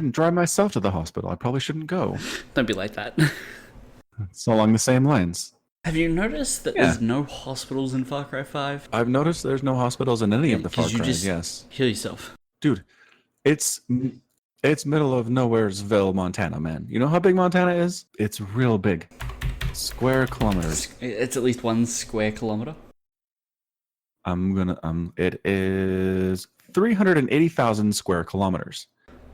couldn't drive myself to the hospital. I probably shouldn't go. Don't be like that. It's along the same lines. Have you noticed that there's no hospitals in Far Cry 5? I've noticed there's no hospitals in any of the Far Cries, just yes. heal yourself. Dude, it's middle of nowheresville, Montana, man. You know how big Montana is? It's real big. Square kilometers. It's at least 1 square kilometer. It is 380,000 square kilometers.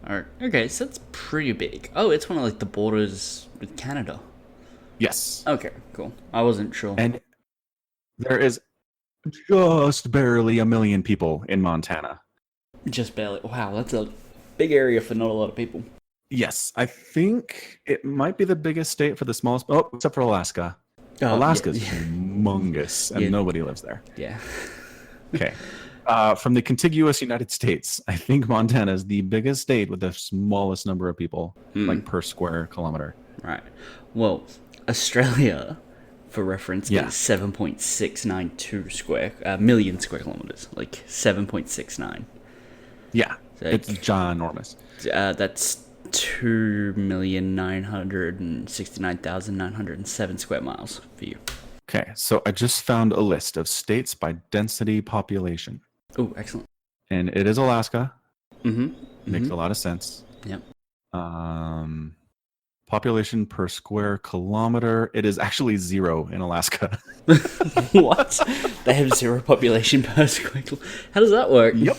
Alright, okay, so that's pretty big. Oh, it's one of like the borders with Canada. Yes. Okay, cool. I wasn't sure. And there is just barely 1 million people in Montana. Just barely. Wow, that's a big area for not a lot of people. Yes, I think it might be the biggest state for the smallest. Oh, except for Alaska. Alaska's humongous, and nobody lives there. Yeah. Okay. From the contiguous United States, I think Montana is the biggest state with the smallest number of people, like per square kilometer. Right. Well, Australia, for reference, is 7.692 million square kilometers. Like 7.69. Yeah. So it's ginormous. That's 2,969,907 square miles for you. Okay, so I just found a list of states by density population. Oh, excellent. And it is Alaska. Mm-hmm. Makes a lot of sense. Yep. Population per square kilometer. It is actually 0 in Alaska. What? They have 0 population per square kilometer. How does that work? Yep.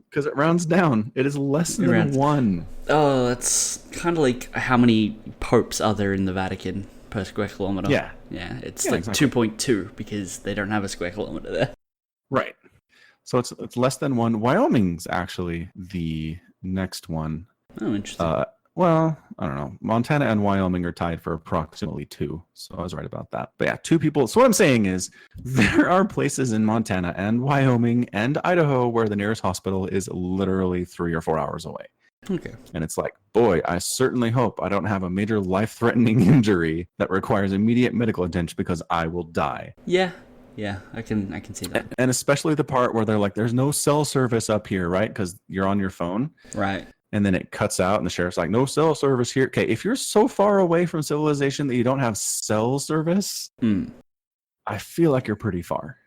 Because it rounds down. It is less than 1. Oh, that's kind of like how many popes are there in the Vatican per square kilometer? Yeah. Yeah, it's like exactly. 2.2 because they don't have a square kilometer there. Right. So it's less than 1. Wyoming's actually the next one. Oh, interesting. Well, I don't know. Montana and Wyoming are tied for approximately 2. So I was right about that. But yeah, 2 people. So what I'm saying is there are places in Montana and Wyoming and Idaho where the nearest hospital is literally 3 or 4 hours away. Okay. And it's like, boy, I certainly hope I don't have a major life-threatening injury that requires immediate medical attention because I will die. Yeah. Yeah, I can see that. And especially the part where they're like, there's no cell service up here, right? Because you're on your phone. Right. And then it cuts out and the sheriff's like, no cell service here. Okay, if you're so far away from civilization that you don't have cell service, I feel like you're pretty far.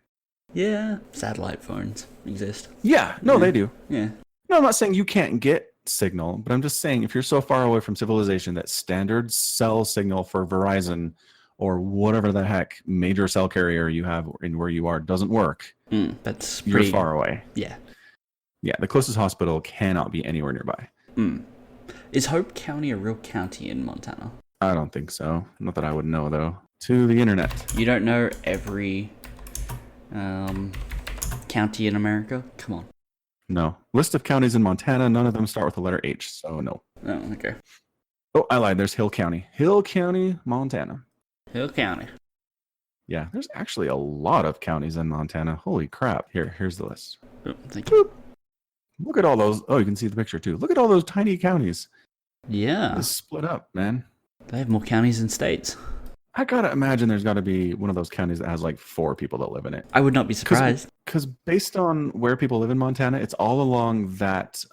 Yeah, satellite phones exist. Yeah, no, they do. Yeah. No, I'm not saying you can't get signal, but I'm just saying if you're so far away from civilization that standard cell signal for Verizon or whatever the heck major cell carrier you have in where you are doesn't work, that's you're far away. Yeah. Yeah, the closest hospital cannot be anywhere nearby. Is Hope County a real county in Montana? I don't think so. Not that I would know, though. To the internet. You don't know every county in America? Come on. No. List of counties in Montana, none of them start with the letter H, so no. Oh, okay. Oh, I lied. There's Hill County. Hill County, Montana. Hill County. Yeah, there's actually a lot of counties in Montana. Holy crap. Here's the list. Oh, thank you. Boop. Look at all those. Oh, you can see the picture too. Look at all those tiny counties. Yeah. It's split up, man. They have more counties than states. I gotta imagine there's gotta be one of those counties that has like 4 people that live in it. I would not be surprised. Because based on where people live in Montana, it's all along that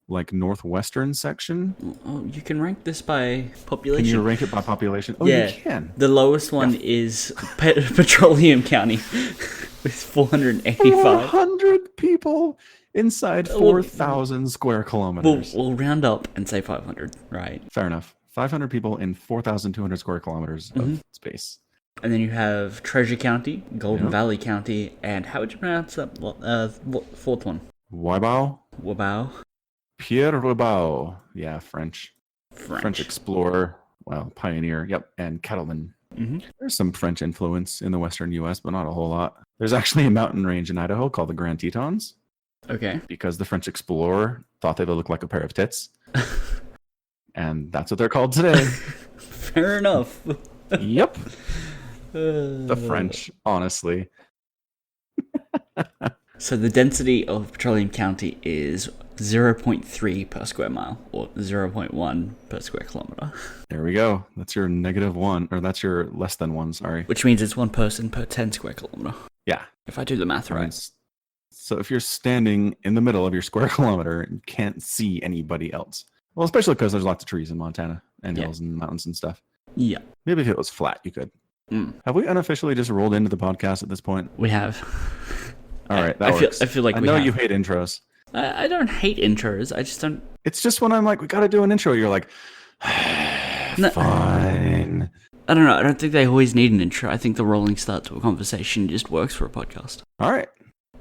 like northwestern section. Oh, you can rank this by population. Can you rank it by population? Oh, yeah, you can. The lowest one is Petroleum County with 485. 400 people inside 4,000 square kilometers. We'll round up and say 500, right? Fair enough. 500 people in 4,200 square kilometers of space. And then you have Treasure County, Golden Valley County, and how would you pronounce that 4th one? Wabao. Pierre Wabao. Yeah, French explorer. Well, pioneer. Yep. And cattleman. There's some French influence in the western U.S., but not a whole lot. There's actually a mountain range in Idaho called the Grand Tetons. Okay. Because the French explorer thought they would look like a pair of tits. And that's what they're called today. Fair enough. Yep. The French, honestly. So the density of Petroleum County is 0.3 per square mile, or 0.1 per square kilometer. There we go. That's your -1, or that's your less than 1, sorry. Which means it's 1 person per 10 square kilometer. Yeah. If I do the math right. So if you're standing in the middle of your square kilometer, you can't see anybody else. Well, especially because there's lots of trees in Montana and Yeah. hills and mountains and stuff. Yeah. Maybe if it was flat, you could. Have we unofficially just rolled into the podcast at this point? We have. All right, that works. I feel like I we know have. you hate intros. I don't hate intros. I just don't. It's just when I'm like, we got to do an intro. You're like, No. fine. I don't know. I don't think they always need an intro. I think the rolling start to a conversation just works for a podcast. All right.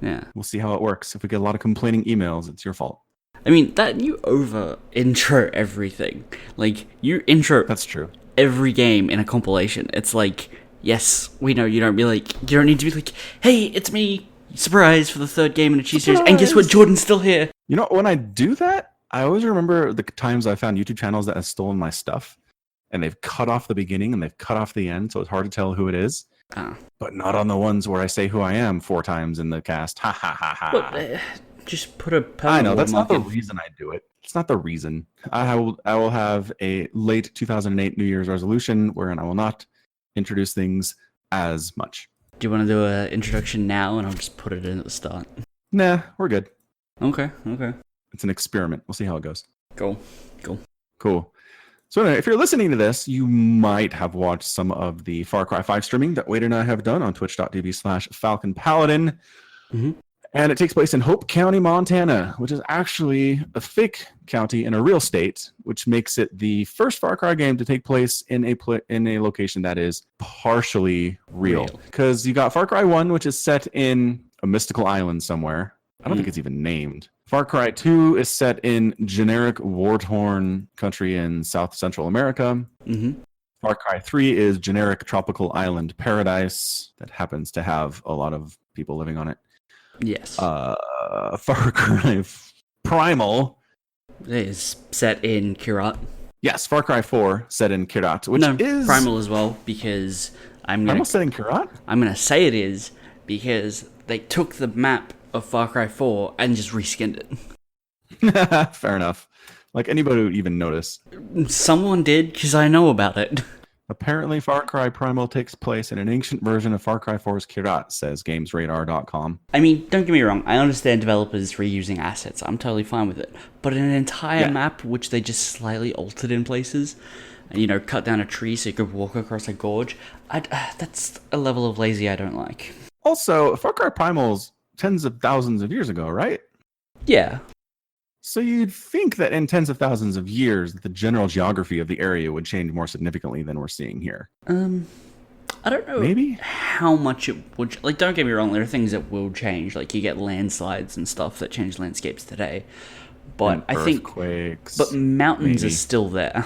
Yeah. We'll see how it works. If we get a lot of complaining emails, it's your fault. I mean, that you over intro everything. Like, you intro That's true. every game in a compilation. It's like, yes, we know you don't need to be like, hey, it's me, surprise for the third game in a cheese series. And guess what? Jordan's still here. You know, when I do that, I always remember the times I found YouTube channels that have stolen my stuff and they've cut off the beginning and they've cut off the end, so it's hard to tell who it is. But not on the ones where I say who I am 4 times in the cast. Ha ha ha ha. Well, just put a I know, that's not the watermark in. reason I do it. It's not the reason. I will have a late 2008 New Year's resolution wherein I will not introduce things as much. Do you want to do an introduction now and I'll just put it in at the start? Nah, we're good. Okay. It's an experiment. We'll see how it goes. Cool. Cool. So anyway, if you're listening to this, you might have watched some of the Far Cry 5 streaming that Wade and I have done on twitch.tv/FalconPaladin. Mm-hmm. And it takes place in Hope County, Montana, which is actually a fake county in a real state, which makes it the first Far Cry game to take place in a location that is partially real. Because you got Far Cry 1, which is set in a mystical island somewhere. I don't think it's even named. Far Cry 2 is set in generic war-torn country in South Central America. Mm-hmm. Far Cry 3 is generic tropical island paradise that happens to have a lot of people living on it. Yes. Far Cry Primal is set in Kirat. Yes, Far Cry 4 set in Kirat, which is Primal as well, because Primal set in Kirat? I'm gonna say it is because they took the map of Far Cry 4 and just reskinned it. Fair enough. Like anybody would even notice. Someone did, because I know about it. Apparently, Far Cry Primal takes place in an ancient version of Far Cry 4's Kirat, says GamesRadar.com. I mean, don't get me wrong, I understand developers reusing assets, I'm totally fine with it. But an entire map, which they just slightly altered in places, and, cut down a tree so you could walk across a gorge, that's a level of lazy I don't like. Also, Far Cry Primal's tens of thousands of years ago, right? Yeah. So you'd think that in tens of thousands of years, the general geography of the area would change more significantly than we're seeing here. I don't know Maybe how much it would... Like, don't get me wrong, there are things that will change. Like, you get landslides and stuff that change landscapes today. But I think... Earthquakes. But mountains maybe. are still there.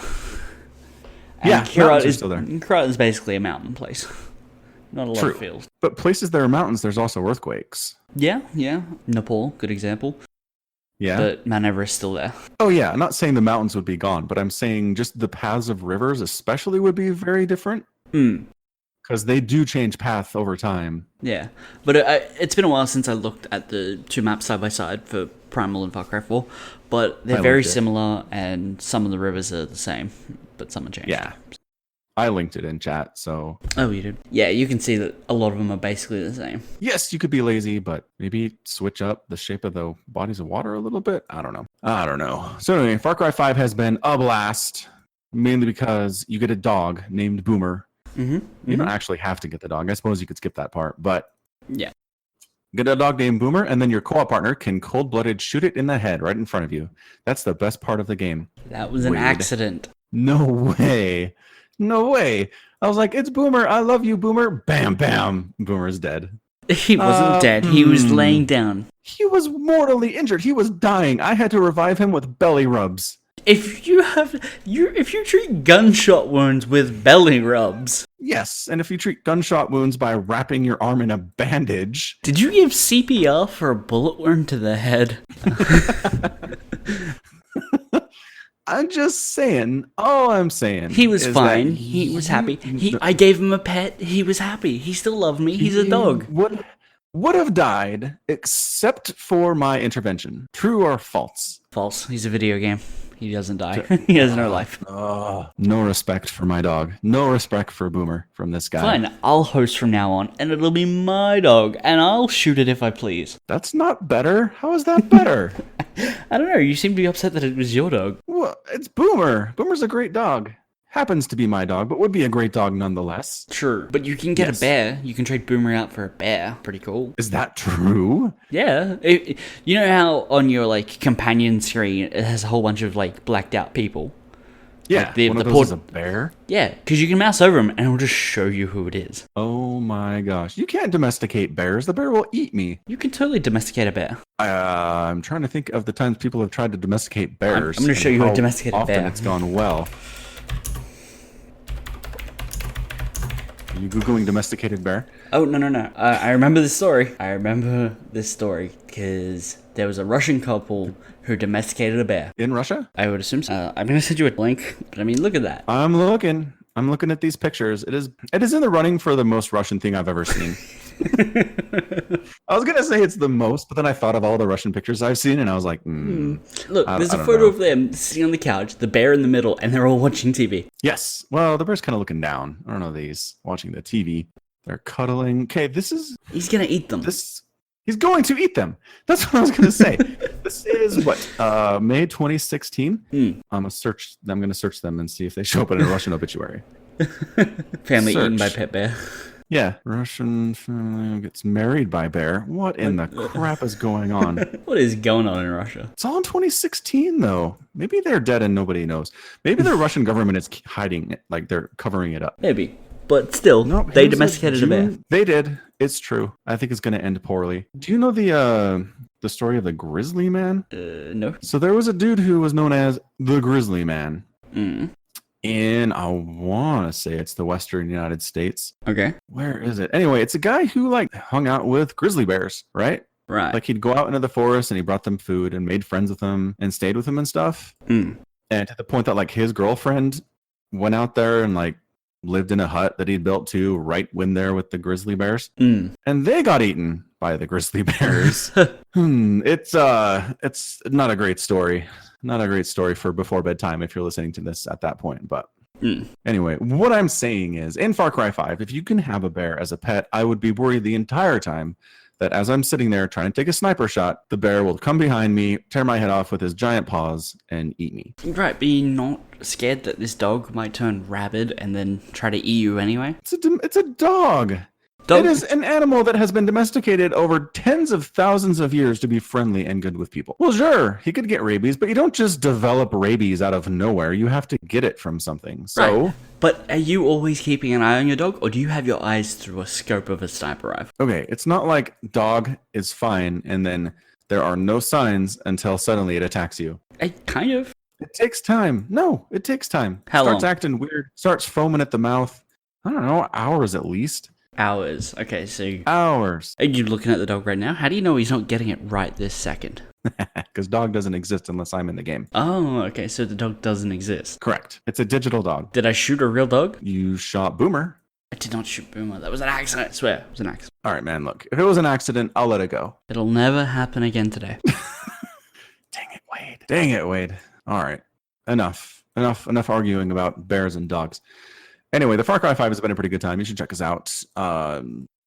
Yeah, Kirat are still there. Kirat is basically a mountain place. Not a lot of fields. But places that are mountains, there's also earthquakes. Yeah. Nepal, good example. Yeah. But Mount Everest is still there. Oh, yeah. I'm not saying the mountains would be gone, but I'm saying just the paths of rivers especially would be very different. Because they do change path over time. Yeah. But it's been a while since I looked at the two maps side by side for Primal and Far Cry 4. But they're very similar, and some of the rivers are the same, but some are changed. Yeah. I linked it in chat, so... Oh, you did? Yeah, you can see that a lot of them are basically the same. Yes, you could be lazy, but maybe switch up the shape of the bodies of water a little bit? I don't know. So anyway, Far Cry 5 has been a blast, mainly because you get a dog named Boomer. You don't actually have to get the dog. I suppose you could skip that part, but... Yeah. Get a dog named Boomer, and then your co-op partner can cold-blooded shoot it in the head right in front of you. That's the best part of the game. That was an accident. No way. No way. I was like, it's Boomer. I love you, Boomer. Bam, bam. Boomer's dead. He wasn't dead. He was laying down. He was mortally injured. He was dying. I had to revive him with belly rubs. If you treat gunshot wounds with belly rubs. Yes, and if you treat gunshot wounds by wrapping your arm in a bandage. Did you give CPR for a bullet wound to the head? I'm just saying. All I'm saying. He was fine. He was happy. I gave him a pet. He was happy. He still loved me. He's a dog. would have died except for my intervention. True or false? False. He's a video game. He doesn't die. He has no life. No respect for my dog. No respect for Boomer from this guy. Fine, I'll host from now on, and it'll be my dog, and I'll shoot it if I please. That's not better. How is that better? I don't know. You seem to be upset that it was your dog. Well, it's Boomer. Boomer's a great dog. Happens to be my dog, but would be a great dog nonetheless. True, but you can get a bear. You can trade Boomer out for a bear. Pretty cool. Is that true? Yeah. You know how on your like companion screen it has a whole bunch of like blacked out people. Yeah. Like one of those is a bear. Yeah, because you can mouse over them and it'll just show you who it is. Oh my gosh! You can't domesticate bears. The bear will eat me. You can totally domesticate a bear. I'm trying to think of the times people have tried to domesticate bears. I'm going to show you a domesticated bear. Often it's gone well. Are you Googling domesticated bear? Oh, no. I remember this story. Because there was a Russian couple who domesticated a bear. In Russia? I would assume so. I'm going to send you a link, but I mean, look at that. I'm looking at these pictures. It is in the running for the most Russian thing I've ever seen. I was going to say it's the most, but then I thought of all the Russian pictures I've seen, and I was like, Look, there's a photo of them sitting on the couch, the bear in the middle, and they're all watching TV. Yes. Well, the bear's kind of looking down. I don't know, these watching the TV. They're cuddling. Okay, He's going to eat them. He's going to eat them. That's what I was going to say. This is May 2016. I'm going to search them and see if they show up in a Russian obituary. Family eaten by pet bear. Yeah, Russian family gets married by bear. What in the crap is going on? What is going on in Russia? It's all in 2016, though. Maybe they're dead and nobody knows. Maybe the Russian government is hiding it, like they're covering it up. Maybe. But still, they domesticated a bear. They did. It's true. I think it's going to end poorly. Do you know the story of the Grizzly Man? No. So there was a dude who was known as the Grizzly Man. And I want to say it's the Western United States. Okay. Where is it? Anyway, it's a guy who like hung out with grizzly bears, right? Right. Like he'd go out into the forest and he brought them food and made friends with them and stayed with them and stuff. And to the point that like his girlfriend went out there and like lived in a hut that he'd built too, right when there with the grizzly bears. And they got eaten by the grizzly bears. It's not a great story. Not a great story for before bedtime if you're listening to this at that point. But anyway, what I'm saying is in Far Cry 5, if you can have a bear as a pet, I would be worried the entire time that as I'm sitting there trying to take a sniper shot, the bear will come behind me, tear my head off with his giant paws, and eat me. Right, but you're not scared that this dog might turn rabid and then try to eat you anyway? It's a dog. It is an animal that has been domesticated over tens of thousands of years to be friendly and good with people. Well, sure, he could get rabies, but you don't just develop rabies out of nowhere. You have to get it from something. So, right. But are you always keeping an eye on your dog, or do you have your eyes through a scope of a sniper rifle? Okay, it's not like dog is fine and then there are no signs until suddenly it attacks you. Kind of. It takes time. No, it takes time. How long? Starts acting weird. Starts foaming at the mouth. I don't know, hours at least. Hours. Okay, so... Hours. Are you looking at the dog right now? How do you know he's not getting it right this second? Because dog doesn't exist unless I'm in the game. Oh, okay, so the dog doesn't exist. Correct. It's a digital dog. Did I shoot a real dog? You shot Boomer. I did not shoot Boomer. That was an accident. I swear, it was an accident. All right, man, look. If it was an accident, I'll let it go. It'll never happen again today. Dang it, Wade. All right. Enough arguing about bears and dogs. Anyway, the Far Cry 5 has been a pretty good time. You should check us out.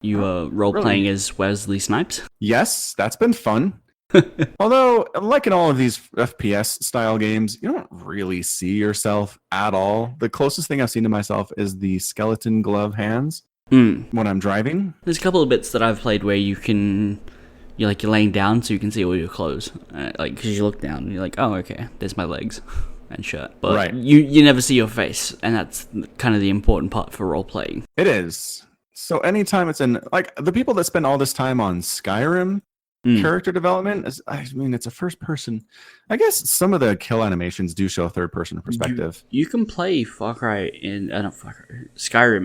You are role-playing as Wesley Snipes? Yes, that's been fun. Although, like in all of these FPS-style games, you don't really see yourself at all. The closest thing I've seen to myself is the skeleton glove hands when I'm driving. There's a couple of bits that I've played where you're laying down so you can see all your clothes. Because you look down and you're like, oh, okay, there's my legs and shirt. But right. you never see your face, and that's kind of the important part for role-playing. It is. So anytime it's in, like, the people that spend all this time on Skyrim character development, it's a first person. I guess some of the kill animations do show a third person perspective. You can play Skyrim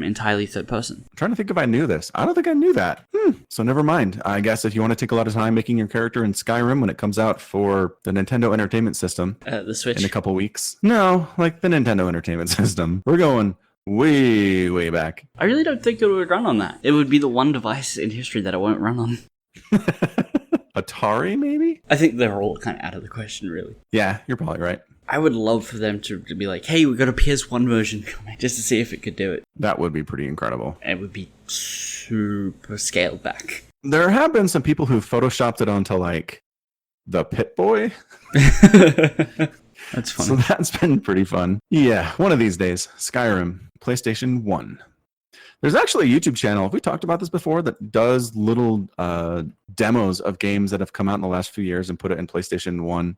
entirely third person. I'm trying to think if I knew this. I don't think I knew that. So never mind. I guess if you want to take a lot of time making your character in Skyrim when it comes out for the Nintendo Entertainment System the Switch in a couple weeks. No, like the Nintendo Entertainment System. We're going way, way back. I really don't think it would run on that. It would be the one device in history that it won't run on. Atari, maybe? I think they're all kind of out of the question, really. Yeah, you're probably right. I would love for them to be like, hey, we got a PS1 version coming, just to see if it could do it. That would be pretty incredible. And it would be super scaled back. There have been some people who photoshopped it onto, like, the Pit-Boy. That's funny. So that's been pretty fun. Yeah, one of these days. Skyrim, PlayStation 1. There's actually a YouTube channel, have we talked about this before, that does little demos of games that have come out in the last few years and put it in PlayStation 1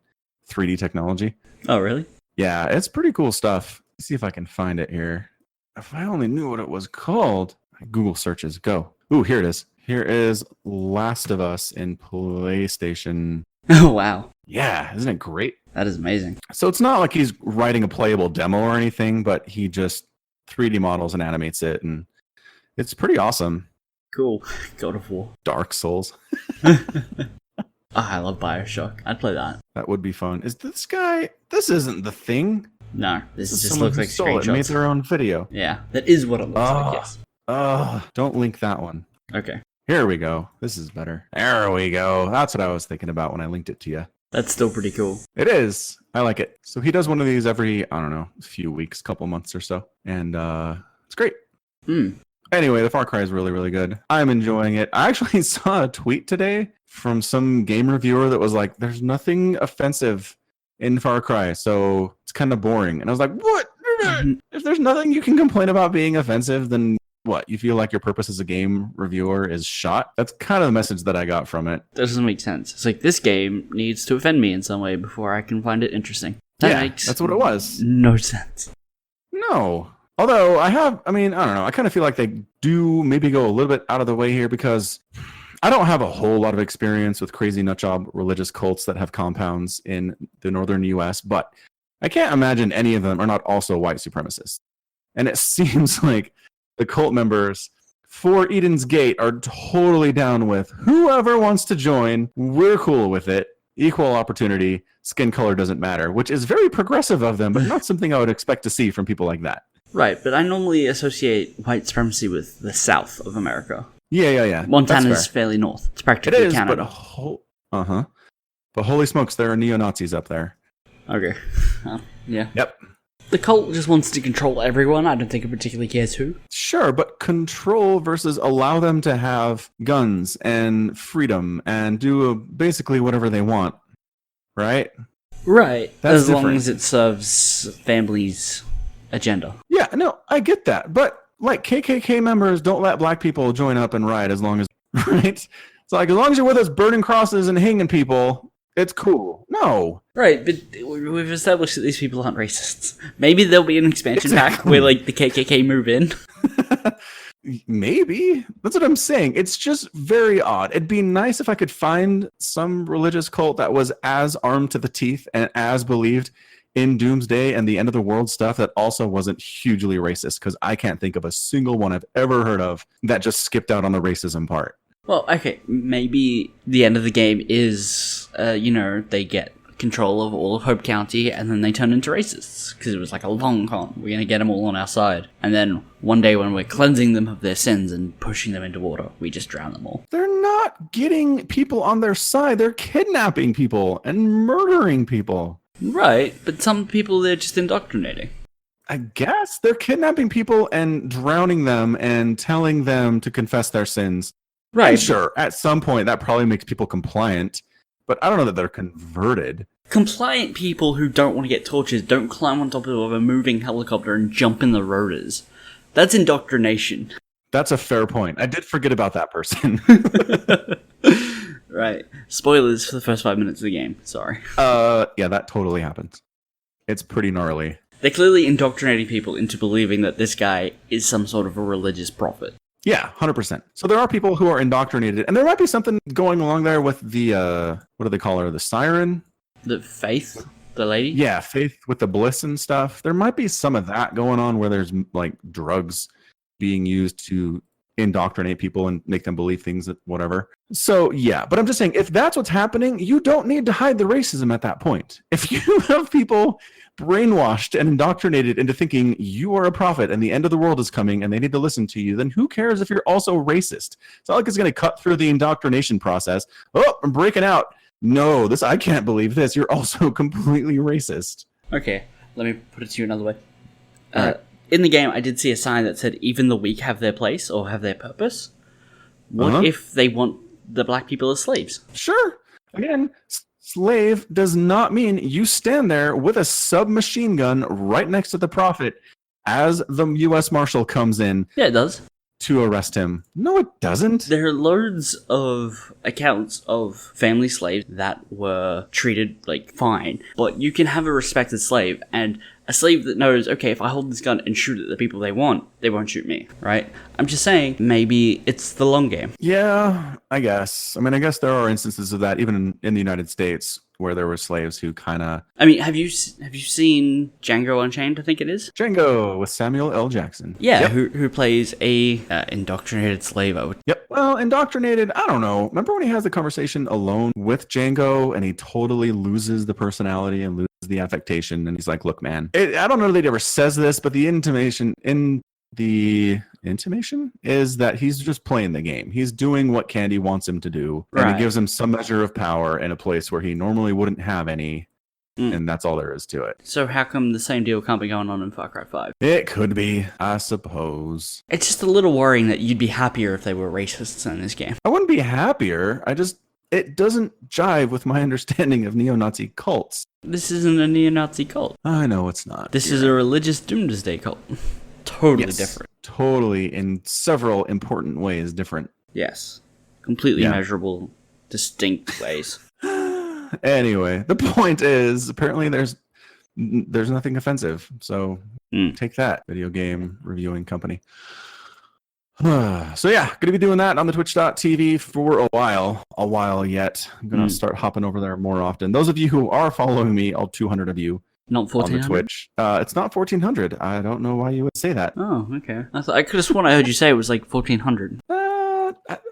3D technology. Oh, really? Yeah, it's pretty cool stuff. Let's see if I can find it here. If I only knew what it was called. Google searches, go. Ooh, here it is. Here is Last of Us in PlayStation. Oh, wow. Yeah, isn't it great? That is amazing. So it's not like he's writing a playable demo or anything, but he just 3D models and animates it, and it's pretty awesome. Cool. God of War. Dark Souls. I love Bioshock. I'd play that. That would be fun. Is this guy... This isn't the thing. No, this just Someone looks who like stole it and made screenshots. their own video. Yeah, that is what it looks like, yes. Don't link that one. Okay. Here we go. This is better. There we go. That's what I was thinking about when I linked it to you. That's still pretty cool. It is. I like it. So he does one of these every, I don't know, a few weeks, couple months or so. And it's great. Anyway, the Far Cry is really, really good. I'm enjoying it. I actually saw a tweet today from some game reviewer that was like, there's nothing offensive in Far Cry, so it's kind of boring. And I was like, what? If there's nothing you can complain about being offensive, then what? You feel like your purpose as a game reviewer is shot? That's kind of the message that I got from it. Doesn't make sense. It's like, this game needs to offend me in some way before I can find it interesting. That makes that's what it was. no sense. No. Although I don't know. I kind of feel like they do maybe go a little bit out of the way here because I don't have a whole lot of experience with crazy nutjob religious cults that have compounds in the northern U.S., but I can't imagine any of them are not also white supremacists. And it seems like the cult members for Eden's Gate are totally down with whoever wants to join. We're cool with it. Equal opportunity. Skin color doesn't matter, which is very progressive of them, but not something I would expect to see from people like that. Right, but I normally associate white supremacy with the south of America. Yeah. Montana's fairly north. It's practically Canada. But holy smokes, there are neo-Nazis up there. Okay. Yeah. Yep. The cult just wants to control everyone. I don't think it particularly cares who. Sure, but control versus allow them to have guns and freedom and do basically whatever they want. Right? Right. That's as long as it serves families' agenda. Yeah, no, I get that. But, like, KKK members don't let black people join up and riot as long as... Right? It's like, as long as you're with us burning crosses and hanging people, it's cool. No. Right, but we've established that these people aren't racists. Maybe there'll be an expansion pack where, like, the KKK move in. Maybe. That's what I'm saying. It's just very odd. It'd be nice if I could find some religious cult that was as armed to the teeth and as believed in doomsday and the end of the world stuff that also wasn't hugely racist, because I can't think of a single one I've ever heard of that just skipped out on the racism part. Well, okay, maybe the end of the game is, they get control of all of Hope County and then they turn into racists, because it was like a long con. We're going to get them all on our side. And then one day when we're cleansing them of their sins and pushing them into water, we just drown them all. They're not getting people on their side. They're kidnapping people and murdering people. Right, but some people they're just indoctrinating. I guess they're kidnapping people and drowning them and telling them to confess their sins. Right. And sure, at some point that probably makes people compliant, but I don't know that they're converted. Compliant people who don't want to get tortured don't climb on top of a moving helicopter and jump in the rotors. That's indoctrination. That's a fair point. I did forget about that person. Right. Spoilers for the first 5 minutes of the game. Sorry. Yeah, that totally happens. It's pretty gnarly. They're clearly indoctrinating people into believing that this guy is some sort of a religious prophet. Yeah, 100%. So there are people who are indoctrinated, and there might be something going along there with the, what do they call her, the siren? The Faith? The lady? Yeah, Faith with the bliss and stuff. There might be some of that going on where there's, like, drugs being used to indoctrinate people and make them believe things that whatever. So yeah, but I'm just saying, if that's what's happening, you don't need to hide the racism at that point. If you have people brainwashed and indoctrinated into thinking you are a prophet and the end of the world is coming and they need to listen to you, then who cares if you're also racist? It's not like it's going to cut through the indoctrination process. Oh, I'm breaking out. No, I can't believe this. You're also completely racist. Okay, let me put it to you another way. Right. In the game, I did see a sign that said, even the weak have their place or have their purpose. What if they want the black people as slaves? Sure. Again, slave does not mean you stand there with a submachine gun right next to the prophet as the U.S. Marshal comes in. Yeah, it does. To arrest him. No, it doesn't. There are loads of accounts of family slaves that were treated, like, fine. But you can have a respected slave, and a slave that knows, okay, if I hold this gun and shoot at the people they won't shoot me, right? I'm just saying, maybe it's the long game. Yeah, I guess. I mean, I guess there are instances of that, even in the United States, where there were slaves who kind of... I mean, have you seen Django Unchained, I think it is? Django with Samuel L. Jackson. Yeah, yep. who plays a indoctrinated slave. Yep. Well, indoctrinated, I don't know. Remember when he has the conversation alone with Django and he totally loses the personality and loses the affectation, and he's like, look, man, I don't know that he ever says this, but the intimation is that he's just playing the game. He's doing what Candy wants him to do, and it gives him some measure of power in a place where he normally wouldn't have any, and that's all there is to it. So how come the same deal can't be going on in Far Cry 5? It could be, I suppose. It's just a little worrying that you'd be happier if they were racists in this game. I wouldn't be happier. It doesn't jive with my understanding of neo-Nazi cults. This isn't a neo-Nazi cult. I know it's not. This is a religious doomsday cult. Totally different. Totally, in several important ways, different. Yes. Completely measurable, distinct ways. Anyway, the point is, apparently there's nothing offensive. So take that, video game reviewing company. So yeah, gonna be doing that on the twitch.tv for a while yet. I'm gonna start hopping over there more often. Those of you who are following me, all 200 of you, not 1400 on the Twitch. It's not 1400. I don't know why you would say that. Oh, okay. I could have sworn I heard you say it was like 1400.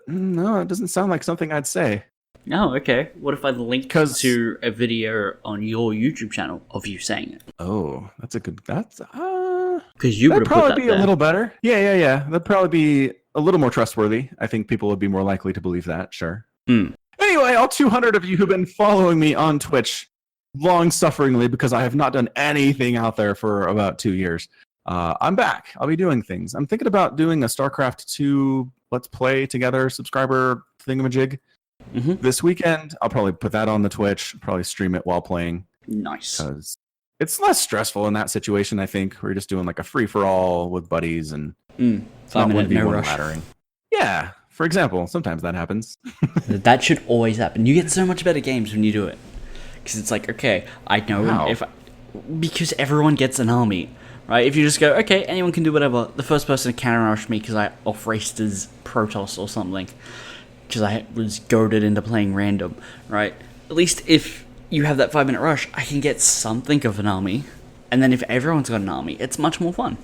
No, it doesn't sound like something I'd say. Oh, okay. What if I linked to a video on your YouTube channel of you saying it? Oh, that's a good. Because you would probably be a little better. Yeah. That'd probably be a little more trustworthy. I think people would be more likely to believe that. Sure. Anyway, all 200 of you who've been following me on Twitch long-sufferingly, because I have not done anything out there for about 2 years. I'm back. I'll be doing things. I'm thinking about doing a StarCraft 2 Let's Play together subscriber thingamajig this weekend. I'll probably put that on the Twitch, probably stream it while playing. Nice. Because it's less stressful in that situation, I think. We're just doing like a free-for-all with buddies, and it's not 1v1 laddering. Yeah, for example, sometimes that happens. That should always happen. You get so much better games when you do it. Because it's like, okay, I know because everyone gets an army, right? If you just go, okay, anyone can do whatever. The first person to counter rush me because I off-raced as Protoss or something, because I was goaded into playing random, right? At least if you have that 5-minute rush, I can get something of an army. And then if everyone's got an army, it's much more fun.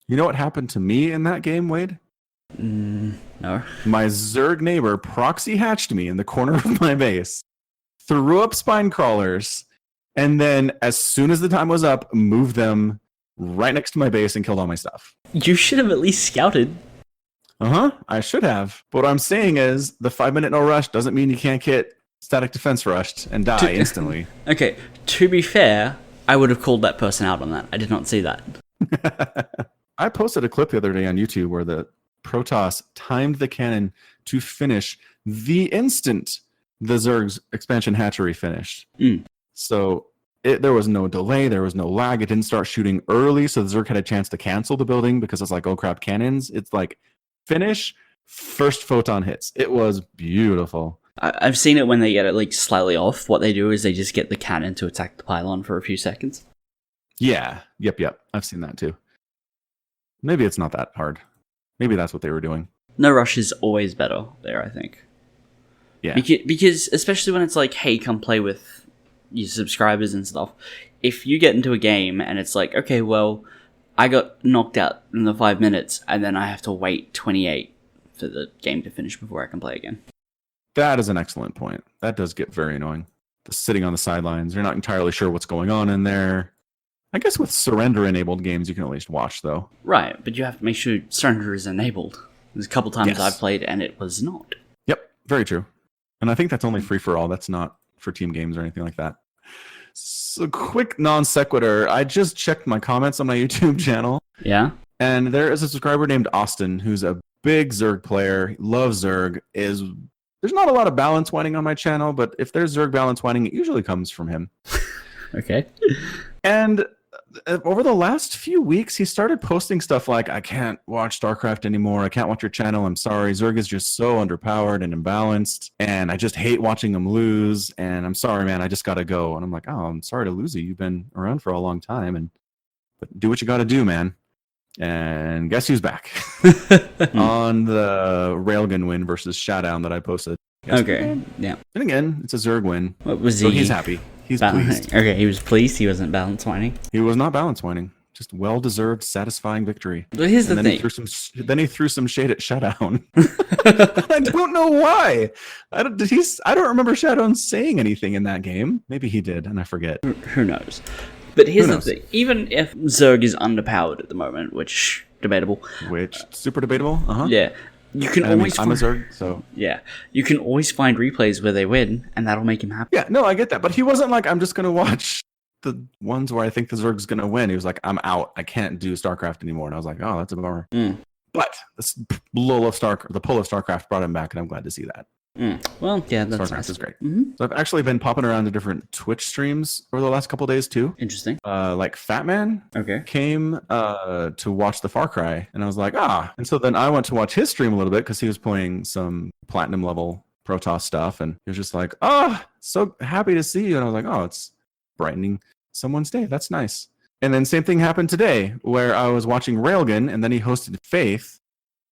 You know what happened to me in that game, Wade? No. My Zerg neighbor proxy hatched me in the corner of my base, threw up spine crawlers, and then as soon as the time was up, moved them right next to my base and killed all my stuff. You should have at least scouted. I should have. But what I'm saying is, the 5-minute no rush doesn't mean you can't get static defense rushed and die instantly. Okay, to be fair, I would have called that person out on that. I did not see that. I posted a clip the other day on YouTube where the Protoss timed the cannon to finish the instant the Zerg's expansion hatchery finished. So there was no delay, there was no lag. It didn't start shooting early, so the Zerg had a chance to cancel the building because it's like, oh crap, cannons. It's like, finish, first photon hits. It was beautiful. I've seen it when they get it like slightly off. What they do is they just get the cannon to attack the pylon for a few seconds. Yeah, yep. I've seen that too. Maybe it's not that hard. Maybe that's what they were doing. No rush is always better there, I think. Yeah. Because especially when it's like, hey, come play with your subscribers and stuff. If you get into a game and it's like, okay, well, I got knocked out in the 5 minutes, and then I have to wait 28 for the game to finish before I can play again. That is an excellent point. That does get very annoying. Just sitting on the sidelines, you're not entirely sure what's going on in there. I guess with surrender-enabled games, you can at least watch, though. Right, but you have to make sure surrender is enabled. There's a couple times Yes. I've played, and it was not. Yep, very true. And I think that's only free-for-all. That's not for team games or anything like that. So, quick non sequitur. I just checked my comments on my YouTube channel. Yeah? And there is a subscriber named Austin who's a big Zerg player. He loves Zerg. There's not a lot of balance whining on my channel, but if there's Zerg balance whining, it usually comes from him. Okay. And over the last few weeks, he started posting stuff like, I can't watch StarCraft anymore. I can't watch your channel. I'm sorry. Zerg is just so underpowered and imbalanced. And I just hate watching them lose. And I'm sorry, man. I just got to go. And I'm like, oh, I'm sorry to lose you. You've been around for a long time. But do what you got to do, man. And guess who's back? On the Railgun win versus Showdown that I posted. Okay, yeah. And again, it's a Zerg win. What was So he? he's happy. He's pleased. Okay, he was pleased. He wasn't balance whining. He was not balance whining. Just well-deserved, satisfying victory. But here's the then thing. He threw some shade at Showdown. I don't know why. I don't remember Showdown saying anything in that game. Maybe he did, and I forget. Who knows? But here's the thing. Even if Zerg is underpowered at the moment, which debatable. Which super debatable. Yeah. You can always I'm a Zerg, so yeah. You can always find replays where they win, and that'll make him happy. yeah. No, I get that, but he wasn't like, I'm just gonna watch the ones where I think the Zerg's gonna win. He was like, I'm out. I can't do StarCraft anymore. And I was like, oh, that's a bummer. But the pull of StarCraft brought him back, and I'm glad to see that. Well, yeah, that's StarCraft nice. is great. So I've actually been popping around to different Twitch streams over the last couple of days too. Interesting. Like Fat Man Okay. came to watch the Far Cry, and I was like, and so then I went to watch his stream a little bit because he was playing some platinum level Protoss stuff, and he was just like, so happy to see you, and I was like, oh, it's brightening someone's day. That's nice. And then same thing happened today where I was watching Railgun, and then he hosted Faith,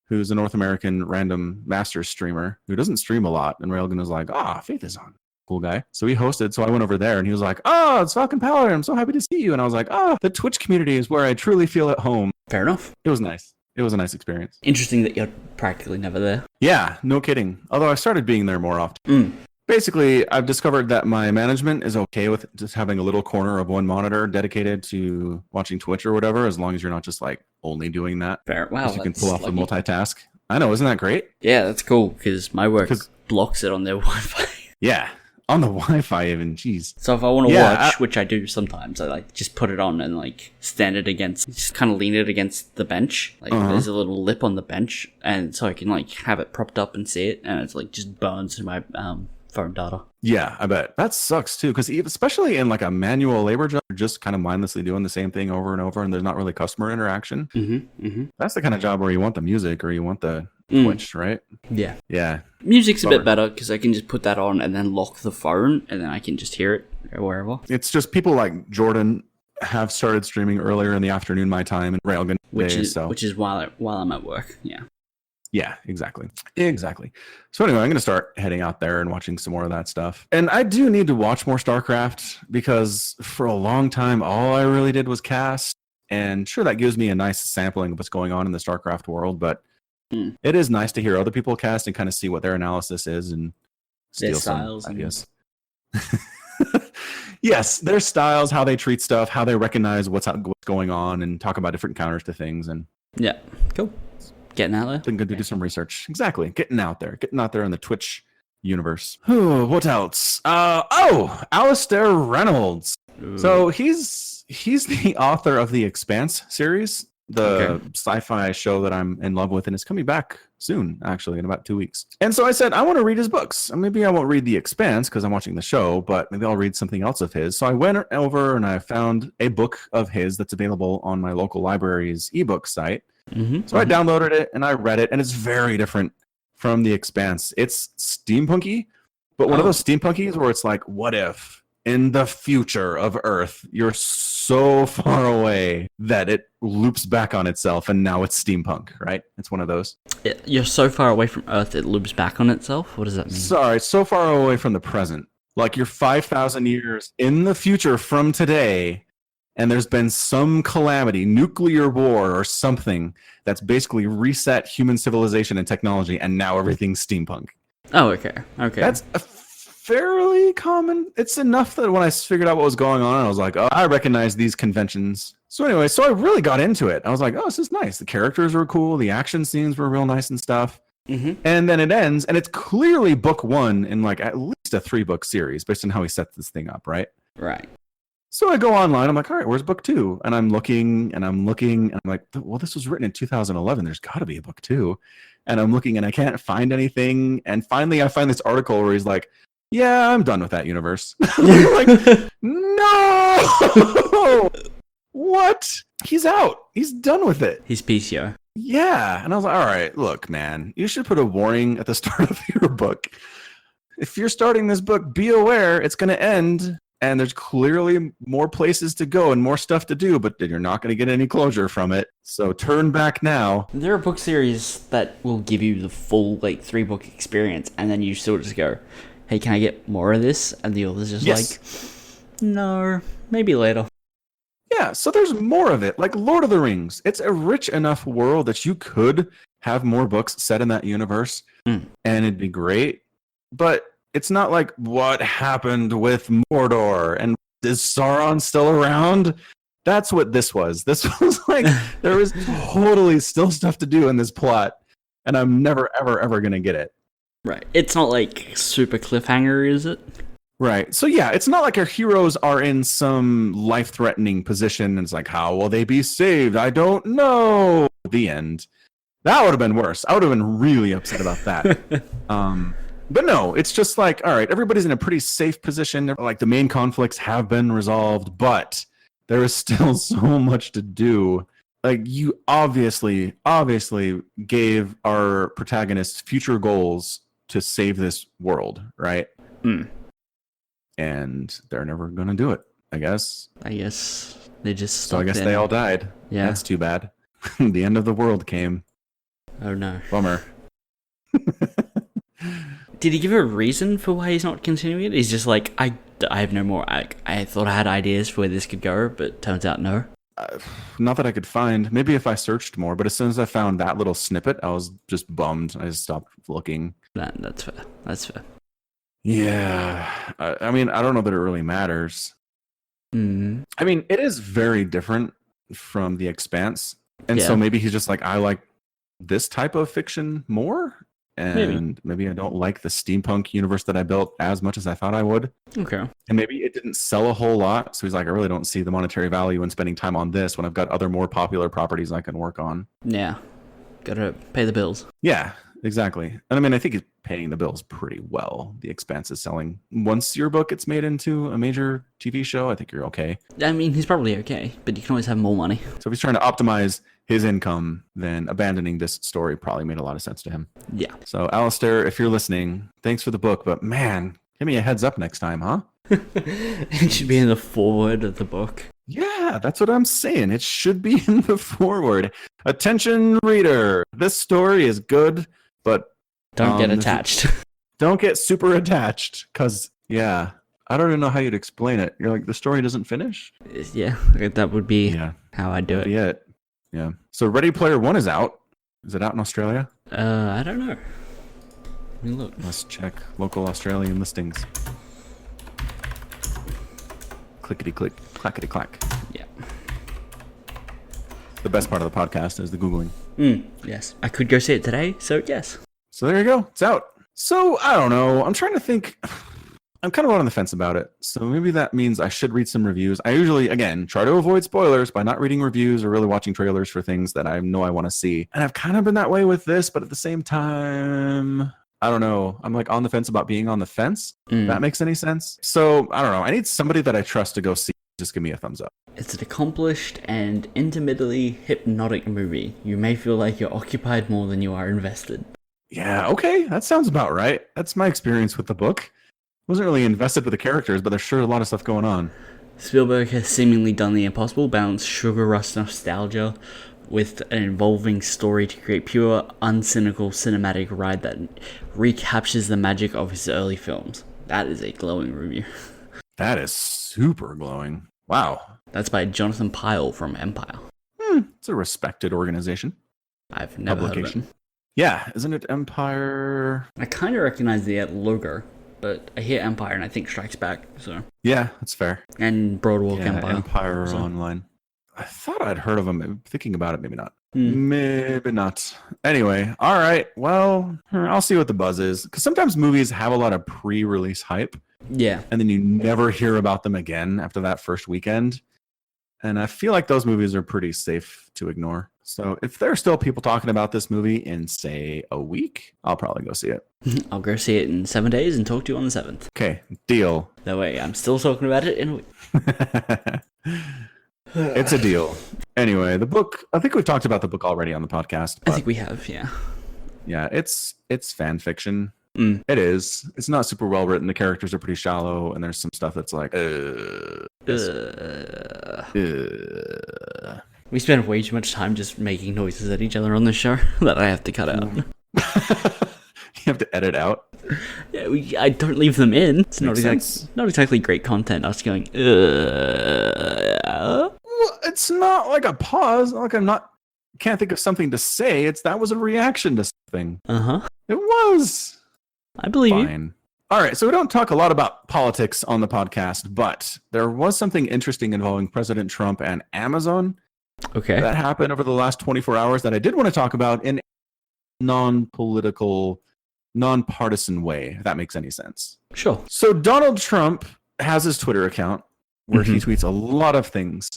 who's a North American random Masters streamer who doesn't stream a lot. And Railgun was like, Faith is on. Cool guy. So he hosted. So I went over there and he was like, it's Falcon Paladin. I'm so happy to see you. And I was like, the Twitch community is where I truly feel at home. Fair enough. It was nice. It was a nice experience. Interesting that you're practically never there. Yeah, no kidding. Although I started being there more often. Basically, I've discovered that my management is okay with just having a little corner of one monitor dedicated to watching Twitch or whatever, as long as you're not just like only doing that. Fair. Wow. You can pull off the multitask. I know, isn't that great? Yeah, that's cool because my work blocks it on their Wi-Fi. Yeah, on the Wi-Fi even. Jeez. So if I want to watch, which I do sometimes, I like just put it on and like stand it against, just kind of lean it against the bench. Like there's a little lip on the bench, and so I can like have it propped up and see it, and it's like just burns my phone data. Yeah, I bet that sucks too, because especially in like a manual labor job, you're just kind of mindlessly doing the same thing over and over, and there's not really customer interaction. That's the kind of job where you want the music or you want the Twitch, right? Yeah. Music's a bit better because I can just put that on and then lock the phone, and then I can just hear it wherever. It's just people like Jordan have started streaming earlier in the afternoon my time and Railgun which is while I'm at work. Yeah, exactly. So anyway, I'm going to start heading out there and watching some more of that stuff. And I do need to watch more StarCraft because for a long time, all I really did was cast. And sure, that gives me a nice sampling of what's going on in the StarCraft world. But it is nice to hear other people cast and kind of see what their analysis is and steal some ideas. Yes, their styles, how they treat stuff, how they recognize what's going on and talk about different counters to things. And yeah, cool. Getting out there. Been good to do some research. Exactly. Getting out there in the Twitch universe. What else? Alistair Reynolds. Ooh. So he's the author of the Expanse series, the sci-fi show that I'm in love with, and it's coming back soon, actually, in about 2 weeks. And so I said, I want to read his books. Maybe I won't read The Expanse because I'm watching the show, but maybe I'll read something else of his. So I went over and I found a book of his that's available on my local library's ebook site. So I downloaded it and I read it, and it's very different from The Expanse. It's steampunky, but one of those steampunkies where it's like, what if in the future of Earth you're so far away that it loops back on itself and now it's steampunk, right? It's one of those. You're so far away from Earth it loops back on itself? What does that mean? Sorry, so far away from the present. Like you're 5,000 years in the future from today, and there's been some calamity, nuclear war or something, that's basically reset human civilization and technology, and now everything's steampunk. Oh, okay. That's a fairly common. It's enough that when I figured out what was going on, I was like, oh, I recognize these conventions. So anyway, I really got into it. I was like, oh, this is nice. The characters were cool. The action scenes were real nice and stuff. Mm-hmm. And then it ends, and it's clearly book one in like at least a 3-book series based on how he sets this thing up, right? Right. So I go online. I'm like, all right, where's book 2? And I'm looking, and I'm like, well, this was written in 2011. There's got to be a book 2. And I'm looking, and I can't find anything. And finally, I find this article where he's like, yeah, I'm done with that universe. Like, no! What? He's out. He's done with it. He's PCO. Yeah. And I was like, all right, look, man, you should put a warning at the start of your book. If you're starting this book, be aware it's going to end, and there's clearly more places to go and more stuff to do, but you're not going to get any closure from it. So turn back now. There are book series that will give you the full, like, 3-book experience, and then you still just go, hey, can I get more of this? And the author's just like, no, maybe later. Yeah, so there's more of it. Like Lord of the Rings. It's a rich enough world that you could have more books set in that universe, and it'd be great. But it's not like what happened with Mordor, and is Sauron still around? That's what this was. This was like, there is totally still stuff to do in this plot, and I'm never, ever, ever going to get it. Right. It's not like super cliffhanger, is it? Right. So yeah, it's not like our heroes are in some life-threatening position. And it's like, how will they be saved? I don't know. The end. That would have been worse. I would have been really upset about that. But no, it's just like, all right, everybody's in a pretty safe position. Like the main conflicts have been resolved, but there is still so much to do. Like you obviously gave our protagonists future goals to save this world, right? And they're never going to do it, I guess. They just So I guess they all died. Yeah. That's too bad. The end of the world came. Oh, no. Bummer. Did he give a reason for why he's not continuing it? He's just like, I have no more. I thought I had ideas for where this could go, but turns out no. Not that I could find. Maybe if I searched more, but as soon as I found that little snippet, I was just bummed. I just stopped looking. That's fair. That's fair. Yeah. I mean, I don't know that it really matters. I mean, it is very different from The Expanse. And so maybe he's just like, I like this type of fiction more. And maybe I don't like the steampunk universe that I built as much as I thought I would. Okay. And maybe it didn't sell a whole lot. So he's like, I really don't see the monetary value in spending time on this when I've got other more popular properties I can work on. Yeah. Gotta pay the bills. Yeah, exactly. And I mean, I think he's paying the bills pretty well. The Expanse is selling. Once your book gets made into a major TV show, I think you're okay. I mean, he's probably okay, but you can always have more money. So if he's trying to optimize his income, then abandoning this story probably made a lot of sense to him. Yeah. So, Alistair, if you're listening, thanks for the book, but man, give me a heads up next time, huh? It should be in the foreword of the book. Yeah, that's what I'm saying. It should be in the foreword. Attention, reader. This story is good, but don't get attached. Don't get super attached, because, yeah, I don't even know how you'd explain it. You're like, the story doesn't finish? Yeah, that would be how I'd do it. Yeah. So Ready Player One is out. Is it out in Australia? I don't know. Let me look. Let's check local Australian listings. Clickety click, clackety clack. Yeah. The best part of the podcast is the Googling. Yes. I could go see it today, so yes. So there you go. It's out. So I don't know. I'm trying to think. I'm kind of on the fence about it. So maybe that means I should read some reviews. I usually, again, try to avoid spoilers by not reading reviews or really watching trailers for things that I know I want to see. And I've kind of been that way with this, but at the same time, I don't know. I'm like on the fence about being on the fence. If that makes any sense. So I don't know. I need somebody that I trust to go see. Just give me a thumbs up. It's an accomplished and intermittently hypnotic movie. You may feel like you're occupied more than you are invested. Yeah, okay. That sounds about right. That's my experience with the book. Wasn't really invested with the characters, but there's sure a lot of stuff going on. Spielberg has seemingly done the impossible, balanced sugar rush nostalgia with an involving story to create pure, uncynical cinematic ride that recaptures the magic of his early films. That is a glowing review. That is super glowing. Wow. That's by Jonathan Pyle from Empire. It's a respected organization. I've never heard of it. Yeah, isn't it Empire? I kind of recognize the logo, but I hear Empire and I think Strikes Back. So yeah, that's fair. And Broadwalk Empire. Empire Online. I thought I'd heard of them. Thinking about it, maybe not. Maybe not. Anyway, all right. Well, I'll see what the buzz is. Because sometimes movies have a lot of pre-release hype. Yeah. And then you never hear about them again after that first weekend. And I feel like those movies are pretty safe to ignore. So if there are still people talking about this movie in, say, a week, I'll probably go see it. I'll go see it in 7 days and talk to you on the 7th. Okay, deal. That way I'm still talking about it in a week. It's a deal. Anyway, the book, I think we've talked about the book already on the podcast. I think we have, yeah. Yeah, it's fan fiction. It is. It's not super well written. The characters are pretty shallow, and there's some stuff that's like, We spend way too much time just making noises at each other on this show that I have to cut out. You have to edit out. Yeah, I don't leave them in. It's not exactly great content. I was going, Well, it's not like a pause. Like can't think of something to say. That was a reaction to something. It was. I believe you. All right, so we don't talk a lot about politics on the podcast, but there was something interesting involving President Trump and Amazon. Okay. That happened over the last 24 hours that I did want to talk about in a non-political, non-partisan way, if that makes any sense. Sure. So Donald Trump has his Twitter account where he tweets a lot of things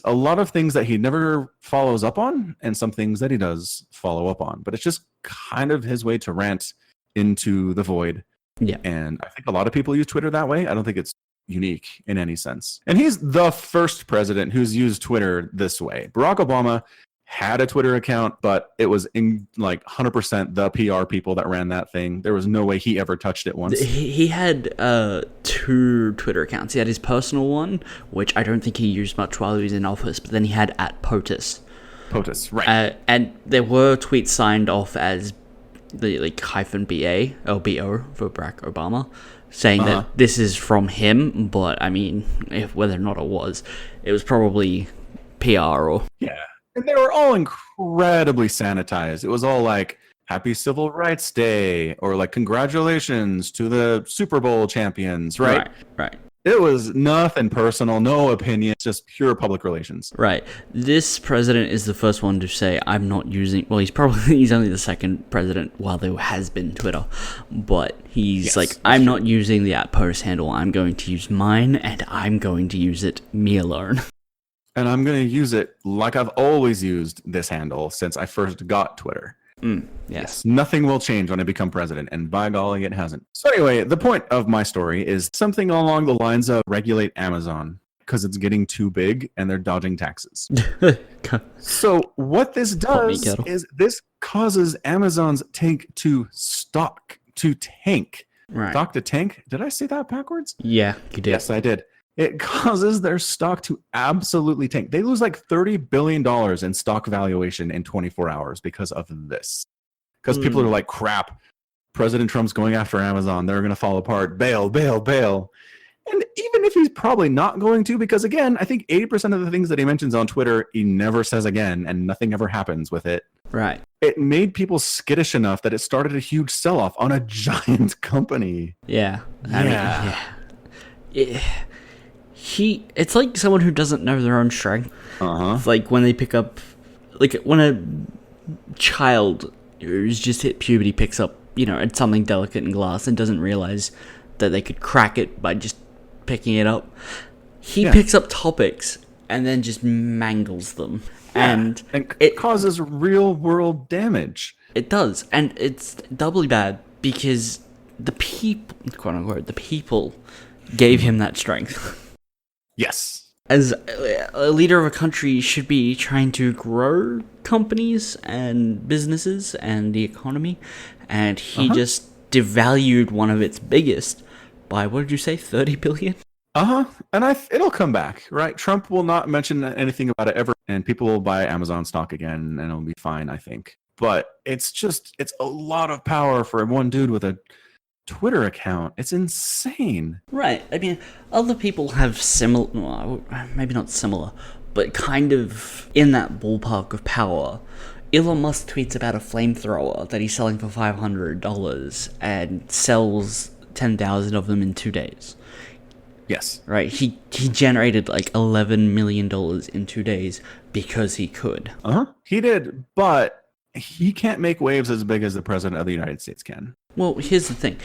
that he never follows up on, and some things that he does follow up on. But it's just kind of his way to rant into the void. Yeah. And I think a lot of people use Twitter that way. I don't think it's unique in any sense. And he's the first president who's used Twitter this way. Barack Obama had a Twitter account, but it was in like 100% the PR people that ran that thing. There was no way he ever touched it once. He had 2 Twitter accounts. He had his personal one, which I don't think he used much while he was in office, but then he had @POTUS. POTUS, right. And there were tweets signed off as the -BA or BO for Barack Obama, saying that this is from him, but I mean, whether or not it was probably PR or... Yeah, and they were all incredibly sanitized. It was all like, Happy Civil Rights Day, or like, congratulations to the Super Bowl champions, right? Right. It was nothing personal, no opinion, just pure public relations. Right. This president is the first one to say, I'm not using... Well, he's only the second president while there has been Twitter. But he's I'm not using the @POTUS handle. I'm going to use mine, and I'm going to use it me alone. And I'm going to use it like I've always used this handle since I first got Twitter. Yes. Nothing will change when I become president, and by golly, it hasn't. So anyway, the point of my story is something along the lines of regulate Amazon because it's getting too big and they're dodging taxes. So what this does is this causes Amazon's tank to tank. Right. Stock to tank? Did I say that backwards? Yeah, you did. Yes, I did. It causes their stock to absolutely tank. They lose like $30 billion in stock valuation in 24 hours because of this. Because people are like, crap, President Trump's going after Amazon. They're going to fall apart. Bail, bail, bail. And even if he's probably not going to, because again, I think 80% of the things that he mentions on Twitter, he never says again, and nothing ever happens with it. Right. It made people skittish enough that it started a huge sell-off on a giant company. Yeah. It's like someone who doesn't know their own strength. It's like when they pick up, like when a child who's just hit puberty picks up, it's something delicate in glass and doesn't realize that they could crack it by just picking it up. He picks up topics and then just mangles them. Yeah. And it causes real world damage. It does. And it's doubly bad because the people, quote unquote, the people gave him that strength. Yes. As a leader of a country should be trying to grow companies and businesses and the economy, and he just devalued one of its biggest by, what did you say, 30 billion? And it'll come back, right? Trump will not mention anything about it ever, and people will buy Amazon stock again, and it'll be fine, I think. But it's a lot of power for one dude with a Twitter account. It's insane. Right. I mean, other people have similar, well, maybe not similar, but kind of in that ballpark of power. Elon Musk tweets about a flamethrower that he's selling for $500 and sells 10,000 of them in 2 days. Yes. Right? He generated like $11 million in 2 days because he could. He did, but he can't make waves as big as the president of the United States can. Well, here's the thing.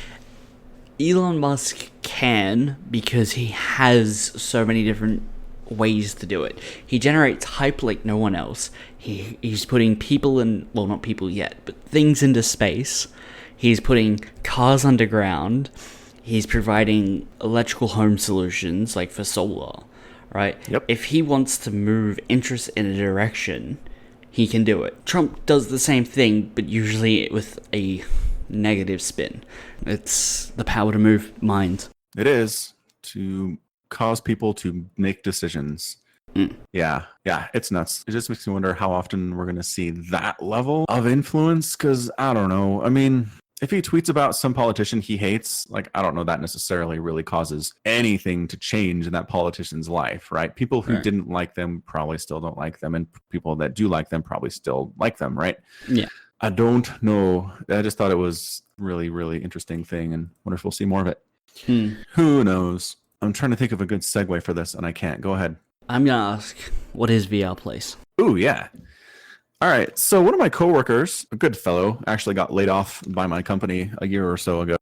Elon Musk can because he has so many different ways to do it. He generates hype like no one else. He's putting people in, well, not people yet, but things into space. He's putting cars underground. He's providing electrical home solutions like for solar, right? Yep. If he wants to move interest in a direction, he can do it. Trump does the same thing, but usually with a negative spin. It's the power to move minds. It is to cause people to make decisions. Yeah, it's nuts. It just makes me wonder how often we're going to see that level of influence, because I don't know. I mean, if he tweets about some politician he hates, like, I don't know that necessarily really causes anything to change in that politician's life, right? People who didn't like them probably still don't like them, and people that do like them probably still like them, right? Yeah. I don't know. I just thought it was really, really interesting thing, and wonder if we'll see more of it. Who knows? I'm trying to think of a good segue for this, and I can't. Go ahead. I'm going to ask, what is VR Place? Ooh, yeah. All right. So one of my coworkers, a good fellow, actually got laid off by my company a year or so ago.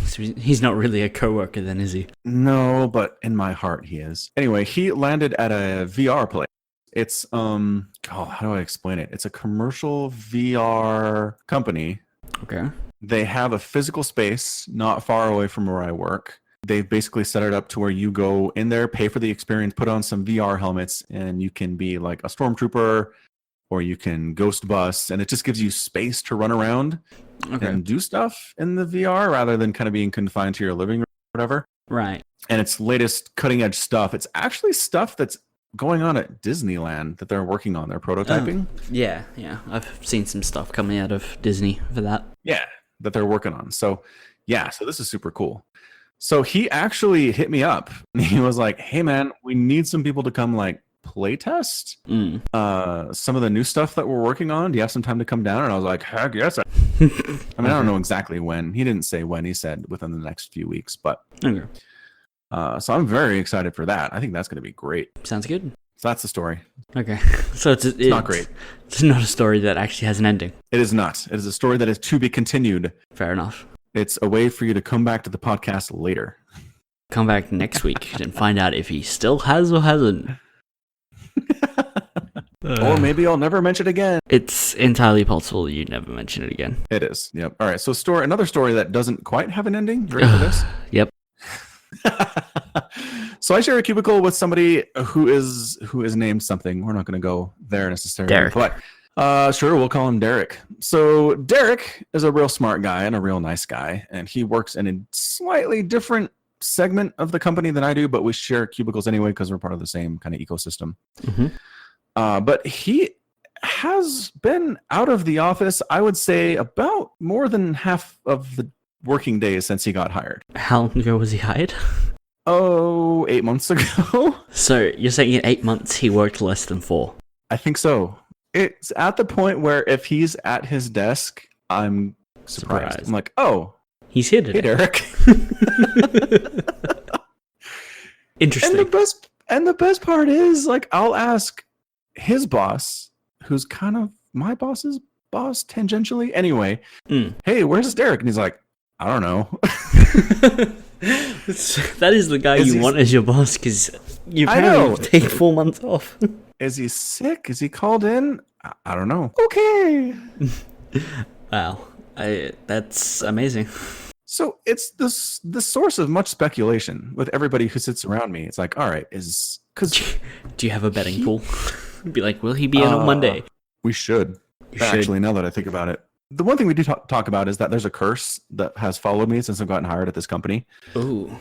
So he's not really a coworker then, is he? No, but in my heart he is. Anyway, he landed at a VR place. It's how do I explain it? It's a commercial VR company. Okay. They have a physical space not far away from where I work. They've basically set it up to where you go in there, pay for the experience, put on some VR helmets, and you can be like a stormtrooper, or you can ghost bus, and it just gives you space to run around and do stuff in the VR rather than kind of being confined to your living room or whatever. Right. And it's latest cutting edge stuff. It's actually stuff that's going on at Disneyland that they're working on. They're prototyping. Yeah. I've seen some stuff coming out of Disney for that. Yeah, that they're working on. So this is super cool. So he actually hit me up. He was like, hey, man, we need some people to come like play test some of the new stuff that we're working on. Do you have some time to come down? And I was like, heck yes. I mean, I don't know exactly when. He didn't say when. He said within the next few weeks. But so I'm very excited for that. I think that's going to be great. Sounds good. So that's the story. Okay. So it's not great. It's not a story that actually has an ending. It is not. It is a story that is to be continued. Fair enough. It's a way for you to come back to the podcast later. Come back next week and find out if he still has or hasn't. Or maybe I'll never mention it again. It's entirely possible that you'd never mention it again. It is. Yep. All right. So another story that doesn't quite have an ending. You ready for this? Yep. So I share a cubicle with somebody who is named something. We're not going to go there necessarily. Derek. But sure, we'll call him Derek. So Derek is a real smart guy and a real nice guy, and he works in a slightly different segment of the company than I do, but we share cubicles anyway because we're part of the same kind of ecosystem. But he has been out of the office, I would say, about more than half of the working days since he got hired. How long ago was he hired? 8 months ago. So you're saying in 8 months he worked less than 4? I think so. It's at the point where if he's at his desk, I'm surprised. I'm like, oh, he's here today. Hey, Derek. Interesting. And the best part is, like, I'll ask his boss, who's kind of my boss's boss tangentially. Anyway, hey, where's Derek? And he's like, I don't know. That is the guy you want as your boss, because you apparently take 4 months off. Is he sick? Is he called in? I don't know. Okay. Wow. That's amazing. So it's the source of much speculation with everybody who sits around me. It's like, all right, do you have a betting pool? Be like, will he be in on Monday? We should. Actually, now that I think about it. The one thing we do talk about is that there's a curse that has followed me since I've gotten hired at this company. Ooh.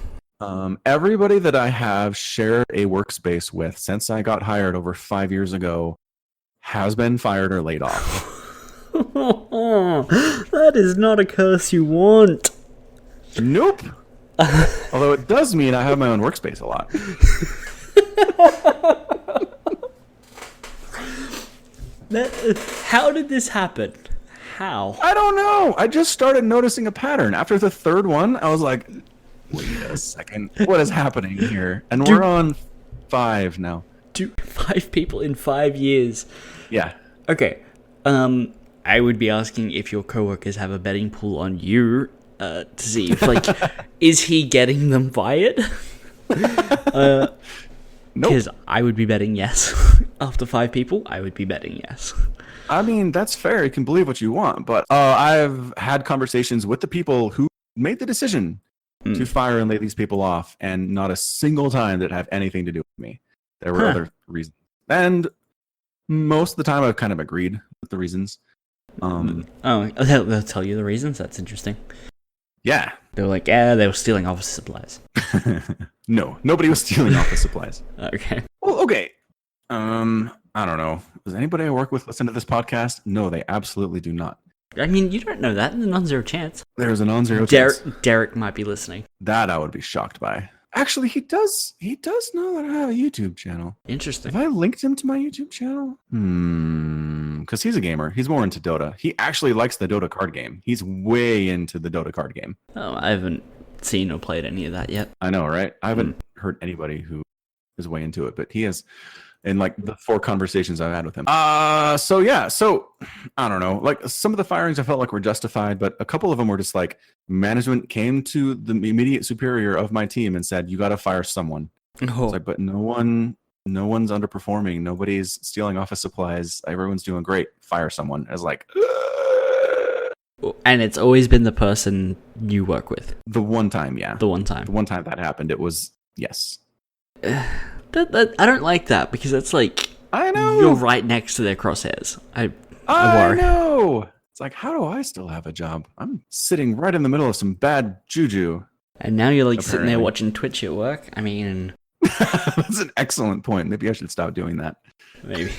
Everybody that I have shared a workspace with since I got hired over 5 years ago has been fired or laid off. That is not a curse you want. Nope. Although it does mean I have my own workspace a lot. How did this happen? How? I don't know. I just started noticing a pattern. After the third one, I was like, wait a second. What is happening here? And we're on 5 now. 5 people in 5 years. Yeah. Okay. I would be asking if your coworkers have a betting pool on you to see if, like, is he getting them fired? Nope. Because I would be betting yes. After 5 people, I would be betting yes. I mean, that's fair. You can believe what you want. But I've had conversations with the people who made the decision to fire and lay these people off, and not a single time did it have anything to do with me. There were other reasons. And most of the time, I've kind of agreed with the reasons. They'll tell you the reasons? That's interesting. Yeah. They were like, yeah, they were stealing office supplies. No, nobody was stealing office supplies. Okay. Well, okay. I don't know. Does anybody I work with listen to this podcast? No, they absolutely do not. I mean, you don't know that. There's a non-zero chance. There's a non-zero chance. Derek might be listening. That I would be shocked by. Actually, he does know that I have a YouTube channel. Interesting. Have I linked him to my YouTube channel? Because he's a gamer. He's more into Dota. He actually likes the Dota card game. He's way into the Dota card game. Oh, I haven't seen or played any of that yet. I know, right? I haven't heard anybody who is way into it, but he is. In like the 4 conversations I've had with him. So I don't know. Like some of the firings I felt like were justified, but a couple of them were just like management came to the immediate superior of my team and said, "You got to fire someone." Oh. It's like, but no one's underperforming. Nobody's stealing office supplies. Everyone's doing great. Fire someone. I was like, ugh. And it's always been the person you work with. The one time, yeah. The one time that happened, it was yes. I don't like that because it's like I know you're right next to their crosshairs. I worry. know. It's like, how do I still have a job? I'm sitting right in the middle of some bad juju. And now you're like sitting there watching Twitch at work. I mean, that's an excellent point. Maybe I should stop doing that. Maybe.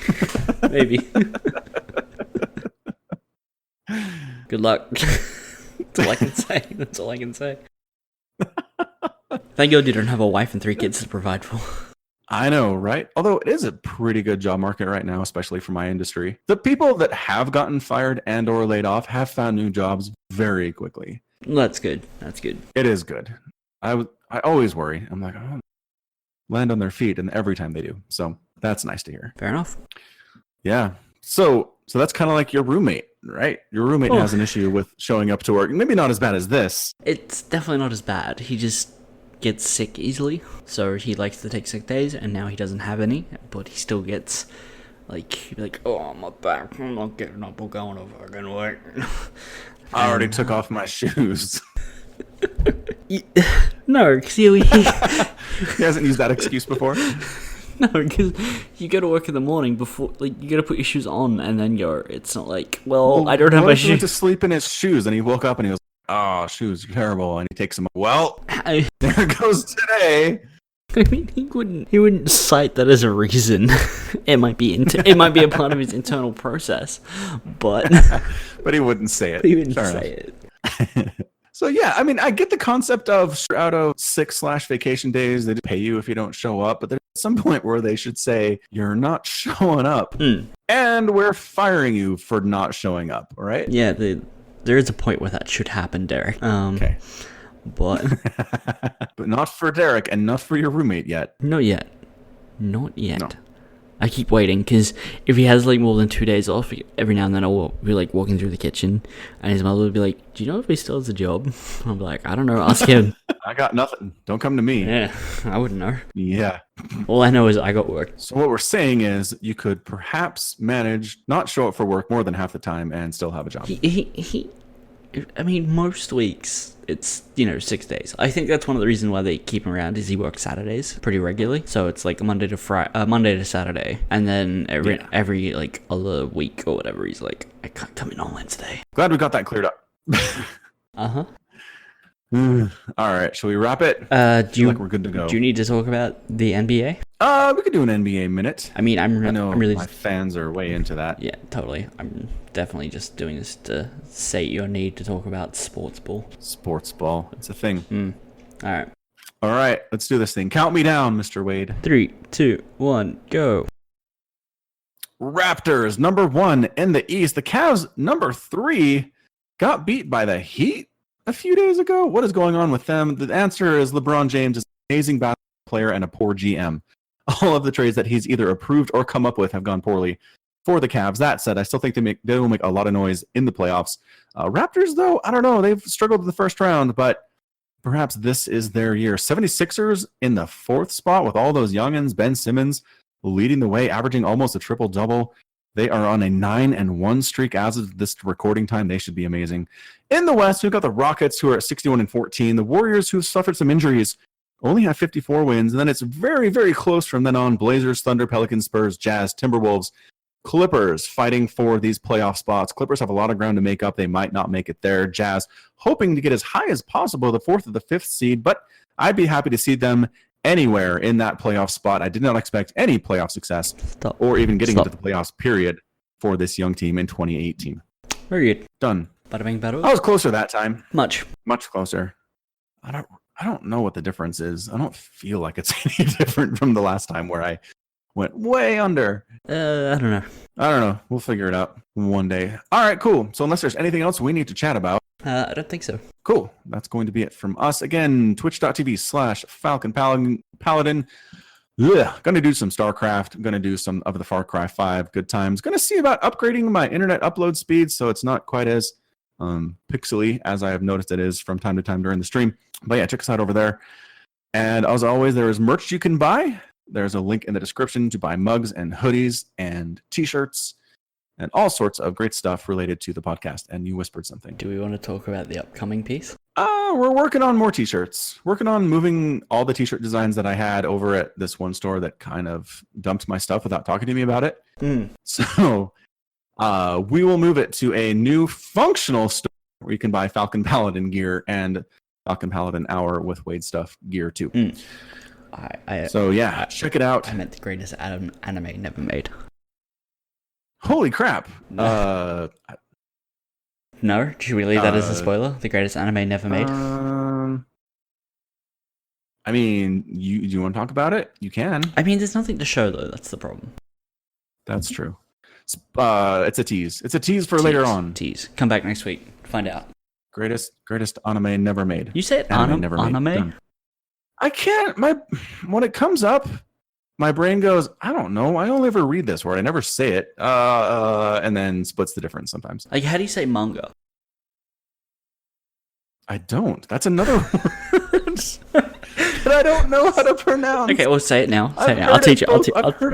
Good luck. That's all I can say. Thank God you don't have a wife and 3 kids to provide for. I know, right? Although it is a pretty good job market right now, especially for my industry. The people that have gotten fired and or laid off have found new jobs very quickly. That's good. It is good. I always worry. I'm like, oh, land on their feet, and every time they do. So that's nice to hear. Fair enough. Yeah. So that's kind of like your roommate, right? Your roommate has an issue with showing up to work. Maybe not as bad as this. It's definitely not as bad. He just gets sick easily, so he likes to take sick days, and now he doesn't have any, but he still gets like, oh, my back, I'm not getting up or going to fucking work. I already took off my shoes. No, because he hasn't used that excuse before. No, because you go to work in the morning before, like, you got to put your shoes on and then go. It's not like, well I don't have my shoes. He went to sleep in his shoes, and he woke up and he was, oh, shoes are terrible, and he takes them. Well, there goes today. I mean, he wouldn't cite that as a reason. It might be a part of his internal process, but he wouldn't say it. He wouldn't say it. So yeah, I mean, I get the concept of out of sick/vacation days, they just pay you if you don't show up, but there's some point where they should say you're not showing up, and we're firing you for not showing up. Right? Yeah. There is a point where that should happen, Derek. Okay. But but not for Derek and not for your roommate yet. Not yet. No. I keep waiting, because if he has like more than 2 days off, every now and then I'll be like walking through the kitchen, and his mother will be like, "Do you know if he still has a job?" I'll be like, "I don't know, ask him." I got nothing. Don't come to me. Yeah, I wouldn't know. Yeah. All I know is I got work. So what we're saying is you could perhaps manage not show up for work more than half the time and still have a job. I mean, most weeks it's 6 days. I think that's one of the reasons why they keep him around is he works Saturdays pretty regularly. So it's like Monday to Saturday, and then every like other week or whatever, he's like, I can't come in on Wednesday. Glad we got that cleared up. All right, shall we wrap it? Do you like we're good to go? Do you need to talk about the NBA? We could do an NBA minute. I mean, I know I'm really my fans are way into that. Yeah, totally. I'm definitely just doing this to sate your need to talk about sports ball. Sports ball. It's a thing. All right. All right, let's do this thing. Count me down, Mr. Wade. 3, 2, 1, go. Raptors, number 1 in the East. The Cavs, number 3, got beat by the Heat a few days ago. What is going on with them? The answer is LeBron James is an amazing basketball player and a poor GM. All of the trades that he's either approved or come up with have gone poorly for the Cavs. That said, I still think they will make a lot of noise in the playoffs. Raptors, though, I don't know. They've struggled in the first round, but perhaps this is their year. 76ers in the 4th spot with all those youngins. Ben Simmons leading the way, averaging almost a triple-double. They are on a 9-1 streak as of this recording time. They should be amazing. In the West, we've got the Rockets, who are at 61-14. The Warriors, who suffered some injuries, only have 54 wins. And then it's very, very close from then on. Blazers, Thunder, Pelicans, Spurs, Jazz, Timberwolves, Clippers fighting for these playoff spots. Clippers have a lot of ground to make up. They might not make it there. Jazz hoping to get as high as possible, the 4th or the 5th seed, but I'd be happy to see them anywhere in that playoff spot. I did not expect any playoff success or even getting into the playoffs, period, for this young team in 2018. Very good. Done. Bada bing, bada. I was closer that time. Much closer. I don't know what the difference is. I don't feel like it's any different from the last time where I went way under. I don't know. We'll figure it out one day. All right, cool. So unless there's anything else we need to chat about. I don't think so. Cool. That's going to be it from us. Again, twitch.tv/Falcon Paladin. Gonna do some StarCraft. Gonna do some of the Far Cry 5 good times. Gonna see about upgrading my internet upload speed so it's not quite as pixely as I have noticed it is from time to time during the stream. But yeah, check us out over there. And as always, there is merch you can buy. There's a link in the description to buy mugs and hoodies and t-shirts and all sorts of great stuff related to the podcast. And you whispered something. Do we want to talk about the upcoming piece? We're working on more t-shirts. Working on moving all the t-shirt designs that I had over at this one store that kind of dumped my stuff without talking to me about it. So we will move it to a new functional store where you can buy Falcon Paladin gear and Falcon Paladin Hour with Wade stuff gear too. So yeah, check it out. I meant the greatest anime never made. Holy crap! No, should we leave that as a spoiler? The greatest anime never made. I mean, you want to talk about it? You can. I mean, there's nothing to show though. That's the problem. That's true. It's a tease. It's a tease for later on. Tease. Come back next week. Find out. Greatest anime never made. You said anime? I can't. When it comes up, my brain goes, I don't know. I only ever read this word. I never say it. And then splits the difference sometimes. Like, how do you say manga? I don't. That's another word that I don't know how to pronounce. Okay, well, say it now. Say it now. I'll teach you. I'll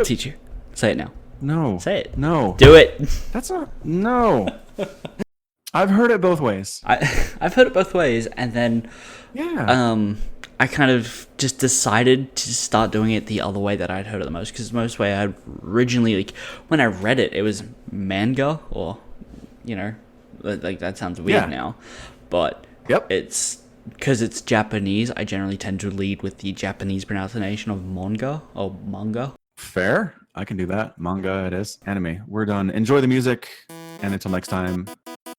teach you. Say it now. No. Say it. No. Do it. That's not. No. I've heard it both ways. I've heard it both ways, and then I kind of just decided to start doing it the other way that I'd heard it the most, because most way I originally, like, when I read it, it was manga, or, you know, like, that sounds weird now, but it's, because it's Japanese, I generally tend to lead with the Japanese pronunciation of manga, or manga. Fair. I can do that. Manga it is. Anime. We're done. Enjoy the music, and until next time,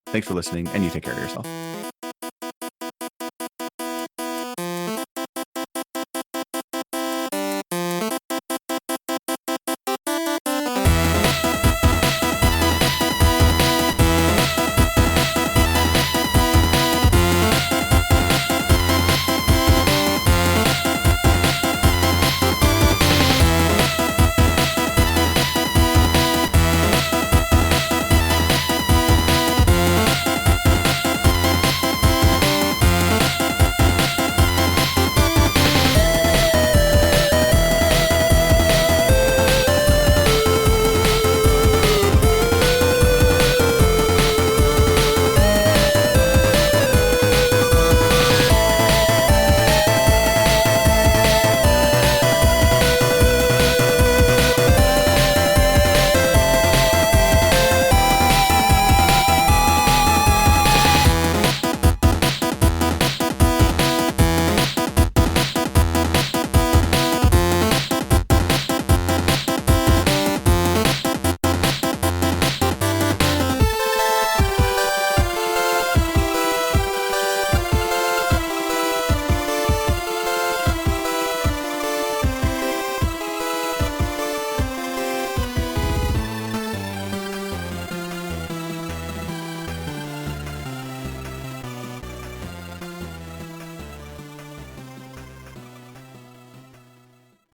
thanks for listening, and you take care of yourself.